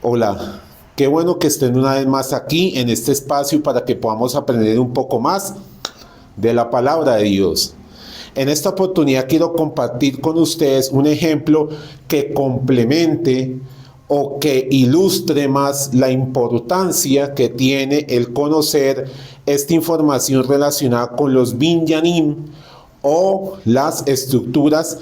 Hola, qué bueno que estén una vez más aquí en este espacio para que podamos aprender un poco más de la palabra de Dios. En esta oportunidad quiero compartir con ustedes un ejemplo que complemente o que ilustre más la importancia que tiene el conocer esta información relacionada con los binyanim o las estructuras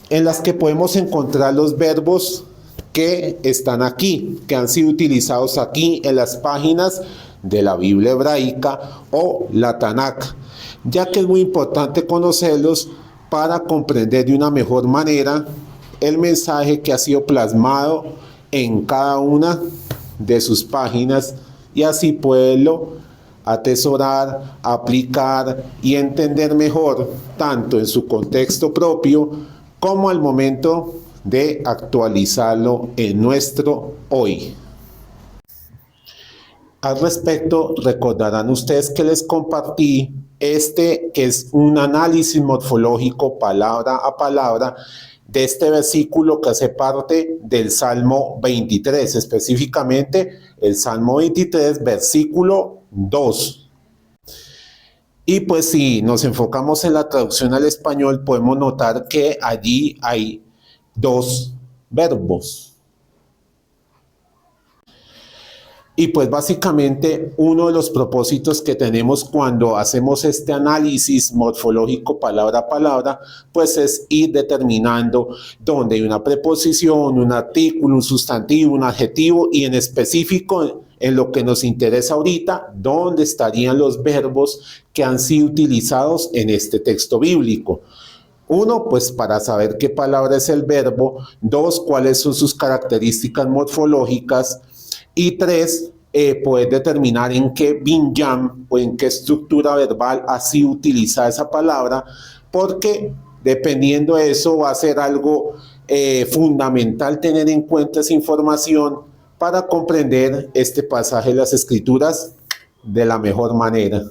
en las que podemos encontrar los verbos que están aquí, que han sido utilizados aquí en las páginas de la Biblia hebraica o la Tanakh, ya que es muy importante conocerlos para comprender de una mejor manera el mensaje que ha sido plasmado en cada una de sus páginas y así poderlo atesorar, aplicar y entender mejor, tanto en su contexto propio como al momento de actualizarlo en nuestro hoy. Al respecto, recordarán ustedes que les compartí que es un análisis morfológico palabra a palabra de este versículo que hace parte del Salmo 23, específicamente el Salmo 23, versículo 2. Y pues si nos enfocamos en la traducción al español, podemos notar que allí hay dos verbos. Y pues básicamente uno de los propósitos que tenemos cuando hacemos este análisis morfológico palabra a palabra, pues es ir determinando dónde hay una preposición, un artículo, un sustantivo, un adjetivo y en específico en lo que nos interesa ahorita, dónde estarían los verbos que han sido utilizados en este texto bíblico. Uno, pues para saber qué palabra es el verbo. Dos, cuáles son sus características morfológicas. Y tres, poder determinar en qué binyam o en qué estructura verbal ha sido utilizada esa palabra, porque dependiendo de eso va a ser algo fundamental tener en cuenta esa información para comprender este pasaje de las Escrituras de la mejor manera.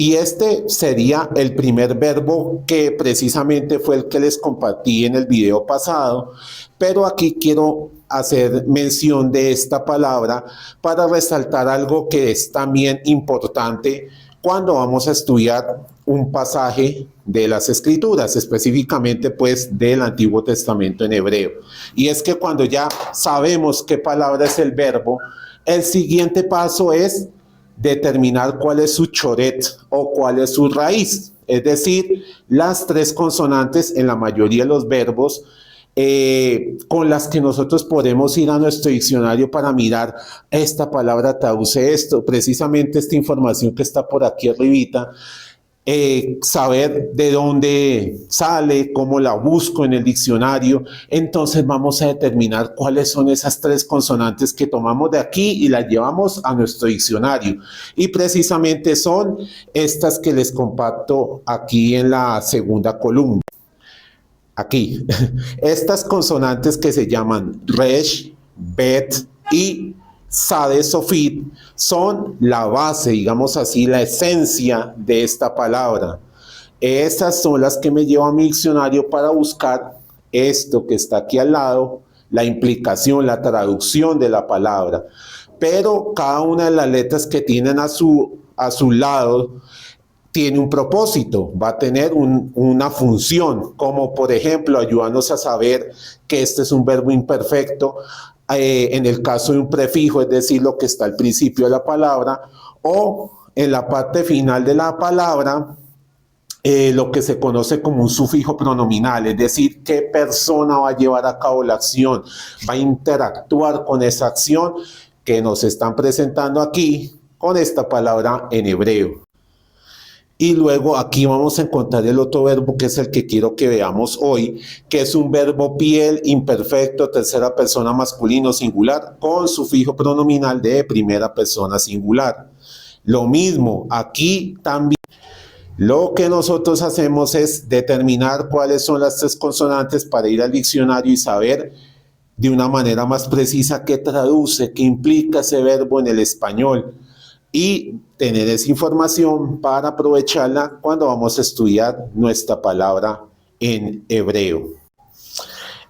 Y este sería el primer verbo que precisamente fue el que les compartí en el video pasado, pero aquí quiero hacer mención de esta palabra para resaltar algo que es también importante cuando vamos a estudiar un pasaje de las Escrituras, específicamente pues del Antiguo Testamento en hebreo. Y es que cuando ya sabemos qué palabra es el verbo, el siguiente paso es determinar cuál es su choret o cuál es su raíz, es decir, las tres consonantes en la mayoría de los verbos con las que nosotros podemos ir a nuestro diccionario para mirar esta palabra traduce esto, precisamente esta información que está por aquí arribita. Saber de dónde sale, cómo la busco en el diccionario, entonces vamos a determinar cuáles son esas tres consonantes que tomamos de aquí y las llevamos a nuestro diccionario. Y precisamente son estas que les comparto aquí en la segunda columna. Aquí, estas consonantes que se llaman resh, bet y Sade Sofit son la base, digamos así, la esencia de esta palabra. Esas son las que me llevan a mi diccionario para buscar esto que está aquí al lado, la implicación, la traducción de la palabra. Pero cada una de las letras que tienen a su lado tiene un propósito, va a tener una función, como por ejemplo ayudarnos a saber que este es un verbo imperfecto, en el caso de un prefijo, es decir, lo que está al principio de la palabra, o en la parte final de la palabra, lo que se conoce como un sufijo pronominal, es decir, qué persona va a llevar a cabo la acción, va a interactuar con esa acción que nos están presentando aquí con esta palabra en hebreo. Y luego aquí vamos a encontrar el otro verbo que es el que quiero que veamos hoy, que es un verbo piel imperfecto, tercera persona masculino singular, con sufijo pronominal de primera persona singular. Lo mismo, aquí también lo que nosotros hacemos es determinar cuáles son las tres consonantes para ir al diccionario y saber de una manera más precisa qué traduce, qué implica ese verbo en el español. Y tener esa información para aprovecharla cuando vamos a estudiar nuestra palabra en hebreo.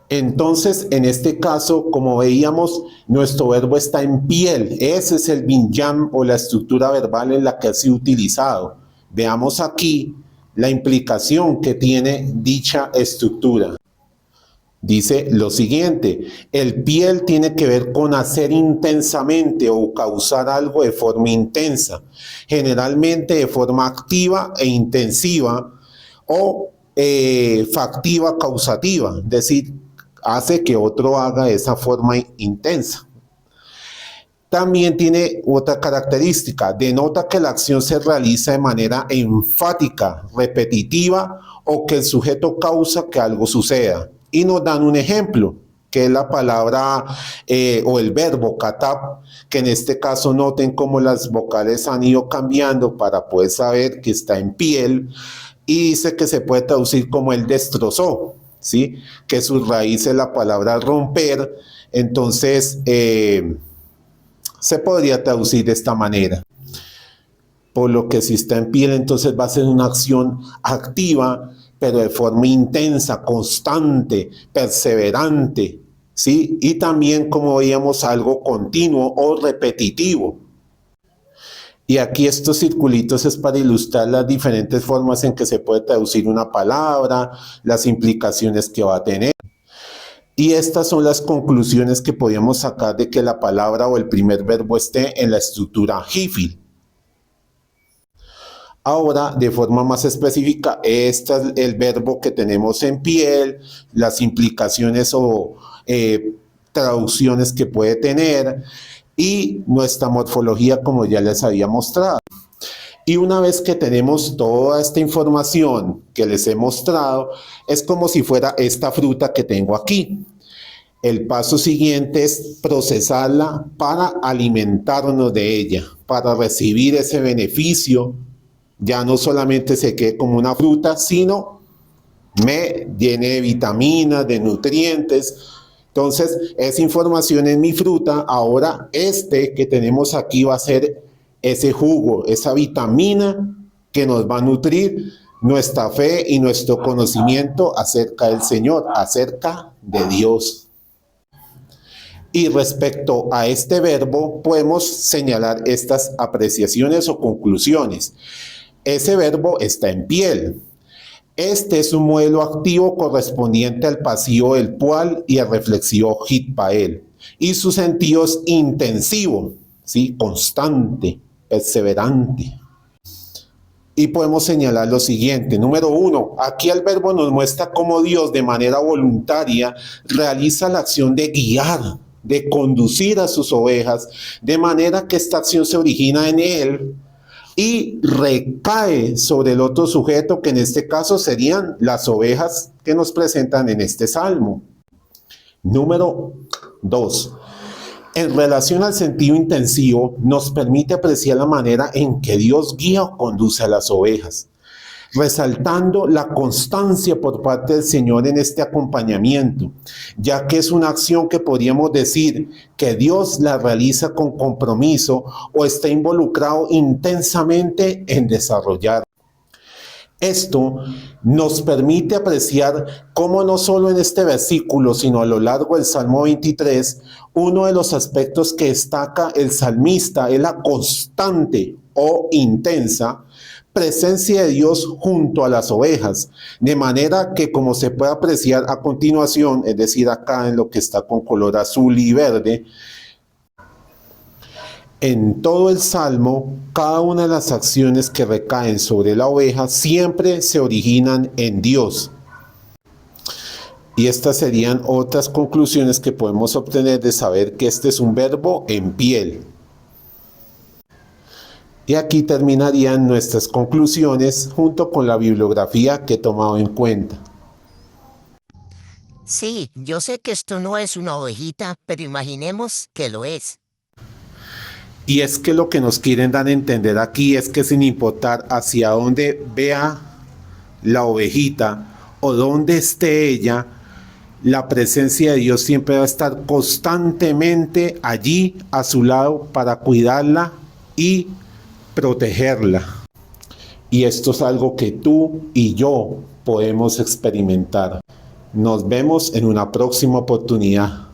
Entonces, en este caso, como veíamos, nuestro verbo está en piel. Ese es el binyam o la estructura verbal en la que ha sido utilizado. Veamos aquí la implicación que tiene dicha estructura. Dice lo siguiente: el piel tiene que ver con hacer intensamente o causar algo de forma intensa, generalmente de forma activa e intensiva o factiva causativa, es decir, hace que otro haga de esa forma intensa. También tiene otra característica: denota que la acción se realiza de manera enfática, repetitiva o que el sujeto causa que algo suceda. Y nos dan un ejemplo, que es la palabra o el verbo katab, que en este caso noten cómo las vocales han ido cambiando para poder saber que está en piel, y dice que se puede traducir como él destrozó, ¿sí? Que su raíz es la palabra romper, entonces se podría traducir de esta manera. Por lo que si está en piel, entonces va a ser una acción activa, pero de forma intensa, constante, perseverante, ¿sí? Y también, como veíamos, algo continuo o repetitivo. Y aquí estos circulitos es para ilustrar las diferentes formas en que se puede traducir una palabra, las implicaciones que va a tener. Y estas son las conclusiones que podíamos sacar de que la palabra o el primer verbo esté en la estructura hífil. Ahora, de forma más específica, este es el verbo que tenemos en piel, las implicaciones o traducciones que puede tener y nuestra morfología, como ya les había mostrado. Y una vez que tenemos toda esta información que les he mostrado, es como si fuera esta fruta que tengo aquí. El paso siguiente es procesarla para alimentarnos de ella, para recibir ese beneficio. Ya no solamente se quede como una fruta, sino me llene de vitaminas, de nutrientes. Entonces, esa información en mi fruta, ahora este que tenemos aquí va a ser ese jugo, esa vitamina que nos va a nutrir nuestra fe y nuestro conocimiento acerca del Señor, acerca de Dios. Y respecto a este verbo, podemos señalar estas apreciaciones o conclusiones. Ese verbo está en piel. Este es un modelo activo correspondiente al pasivo del pual y al reflexivo hitpael. Y su sentido es intensivo, ¿sí? Constante, perseverante. Y podemos señalar lo siguiente. Número 1, aquí el verbo nos muestra cómo Dios de manera voluntaria realiza la acción de guiar, de conducir a sus ovejas, de manera que esta acción se origina en él y recae sobre el otro sujeto, que en este caso serían las ovejas que nos presentan en este salmo. Número 2. En relación al sentido intensivo, nos permite apreciar la manera en que Dios guía o conduce a las ovejas, resaltando la constancia por parte del Señor en este acompañamiento, ya que es una acción que podríamos decir que Dios la realiza con compromiso o está involucrado intensamente en desarrollar. Esto nos permite apreciar cómo no solo en este versículo, sino a lo largo del Salmo 23, uno de los aspectos que destaca el salmista es la constante o intensa presencia de Dios junto a las ovejas, de manera que, como se puede apreciar a continuación, es decir, acá en lo que está con color azul y verde, en todo el Salmo, cada una de las acciones que recaen sobre la oveja siempre se originan en Dios. Y estas serían otras conclusiones que podemos obtener de saber que este es un verbo en piel. Y aquí terminarían nuestras conclusiones junto con la bibliografía que he tomado en cuenta. Sí, yo sé que esto no es una ovejita, pero imaginemos que lo es. Y es que lo que nos quieren dar a entender aquí es que sin importar hacia dónde vea la ovejita o dónde esté ella, la presencia de Dios siempre va a estar constantemente allí a su lado para cuidarla y protegerla. Y esto es algo que tú y yo podemos experimentar. Nos vemos en una próxima oportunidad.